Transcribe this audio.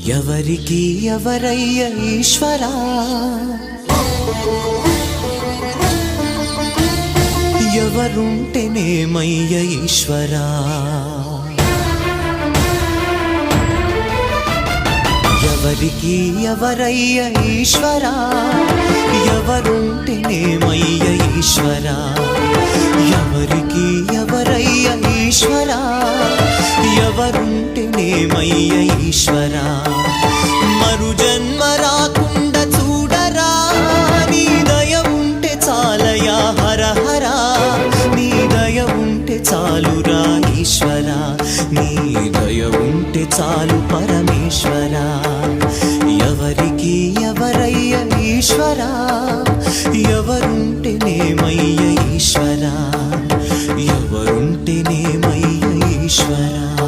ఎవరికి ఎవరయ్య ఈశ్వరా, ఎవరుంటేనేమయ్య ఈశ్వరా, ఎవరికి ఎవరయ్య ఈశ్వరా, ఎవరుంటేనేమయ్య ఈశ్వరా, ఎవరికి ఎవరయ్య ఈశ్వరా, ఎవరుంటేనేమయ్య ఈశ్వరా. మరు జన్మ రాకుండా చూడరా, నీ దయ ఉంటే చాలయా హర హరా, నీ దయ ఉంటే చాలురా ఈశ్వరా, నీ దయ ఉంటే చాలు పరమేశ్వరా. ఎవరికి ఎవరయ్య ఈశ్వరా, ఎవరుంటేనేమయ్య ఈశ్వరా, ఎవరుంటేనేమయ్య ఈశ్వరా.